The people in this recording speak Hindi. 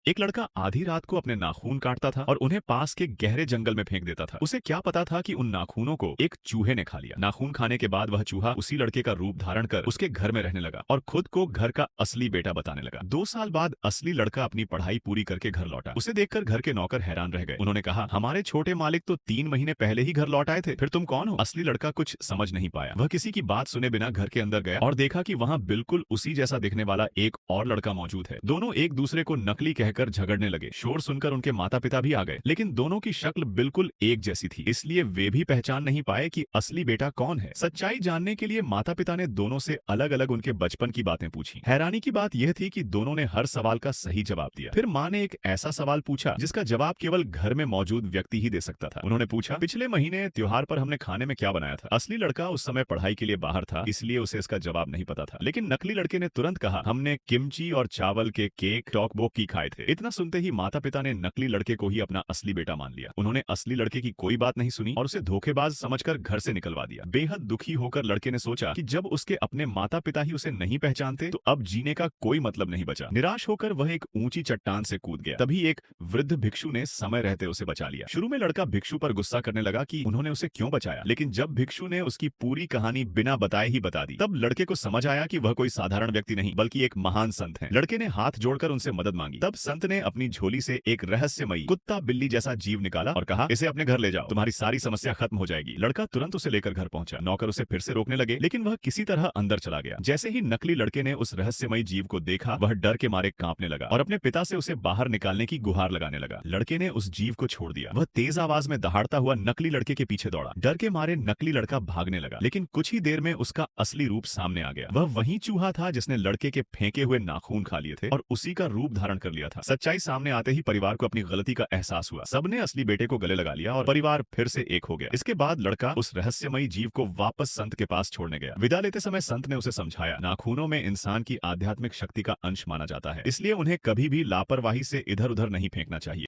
एक लड़का आधी रात को अपने नाखून काटता था और उन्हें पास के गहरे जंगल में फेंक देता था। उसे क्या पता था कि उन नाखूनों को एक चूहे ने खा लिया। नाखून खाने के बाद वह चूहा उसी लड़के का रूप धारण कर उसके घर में रहने लगा और खुद को घर का असली बेटा बताने लगा। 2 साल बाद असली लड़का अपनी पढ़ाई पूरी करके घर लौटा। उसे देखकर घर के नौकर हैरान रह गए। उन्होंने कहा, हमारे छोटे मालिक तो 3 महीने पहले ही घर लौट आए थे, फिर तुम कौन हो? असली लड़का कुछ समझ नहीं पाया। वह किसी की बात सुने बिना घर के अंदर गया और देखा कि वहाँ बिल्कुल उसी जैसा दिखने वाला एक और लड़का मौजूद है। दोनों एक दूसरे को नकली कहकर झगड़ने लगे। शोर सुनकर उनके माता पिता भी आ गए, लेकिन दोनों की शक्ल बिल्कुल एक जैसी थी, इसलिए वे भी पहचान नहीं पाए कि असली बेटा कौन है। सच्चाई जानने के लिए माता पिता ने दोनों से अलग अलग उनके बचपन की बातें पूछी। हैरानी की बात यह थी कि दोनों ने हर सवाल का सही जवाब दिया। फिर माँ ने एक ऐसा सवाल पूछा जिसका जवाब केवल घर में मौजूद व्यक्ति ही दे सकता था। उन्होंने पूछा, पिछले महीने त्योहार पर हमने खाने में क्या बनाया था? असली लड़का उस समय पढ़ाई के लिए बाहर था, इसलिए उसे इसका जवाब नहीं पता था, लेकिन नकली लड़के ने तुरंत कहा, हमने किमची और चावल के केक टॉकबोकी खाए थे। इतना सुनते ही माता पिता ने नकली लड़के को ही अपना असली बेटा मान लिया। उन्होंने असली लड़के की कोई बात नहीं सुनी और उसे धोखेबाज समझकर घर से निकलवा दिया। बेहद दुखी होकर लड़के ने सोचा कि जब उसके अपने माता पिता ही उसे नहीं पहचानते तो अब जीने का कोई मतलब नहीं बचा। निराश होकर वह एक ऊंची चट्टान से कूद गया। तभी एक वृद्ध भिक्षु ने समय रहते उसे बचा लिया। शुरू में लड़का भिक्षु पर गुस्सा करने लगा कि उन्होंने उसे क्यों बचाया, लेकिन जब भिक्षु ने उसकी पूरी कहानी बिना बताए ही बता दी, तब लड़के को समझ आया कि वह कोई साधारण व्यक्ति नहीं बल्कि एक महान संत है। लड़के ने हाथ जोड़कर उनसे मदद मांगी। तब संत ने अपनी झोली से एक रहस्यमयी कुत्ता बिल्ली जैसा जीव निकाला और कहा, इसे अपने घर ले जाओ, तुम्हारी सारी समस्या खत्म हो जाएगी। लड़का तुरंत उसे लेकर घर पहुंचा। नौकर उसे फिर से रोकने लगे, लेकिन वह किसी तरह अंदर चला गया। जैसे ही नकली लड़के ने उस रहस्यमयी जीव को देखा, वह डर के मारे कांपने लगा और अपने पिता से उसे बाहर निकालने की गुहार लगाने लगा। लड़के ने उस जीव को छोड़ दिया। वह तेज आवाज में दहाड़ता हुआ नकली लड़के के पीछे दौड़ा। डर के मारे नकली लड़का भागने लगा, लेकिन कुछ ही देर में उसका असली रूप सामने आ गया। वह वही चूहा था जिसने लड़के के फेंके हुए नाखून खा लिए थे और उसी का रूप धारण कर लिया था। सच्चाई सामने आते ही परिवार को अपनी गलती का एहसास हुआ। सबने असली बेटे को गले लगा लिया और परिवार फिर से एक हो गया। इसके बाद लड़का उस रहस्यमयी जीव को वापस संत के पास छोड़ने गया। विदा लेते समय संत ने उसे समझाया, नाखूनों में इंसान की आध्यात्मिक शक्ति का अंश माना जाता है, इसलिए उन्हें कभी भी लापरवाही से इधर उधर नहीं फेंकना चाहिए।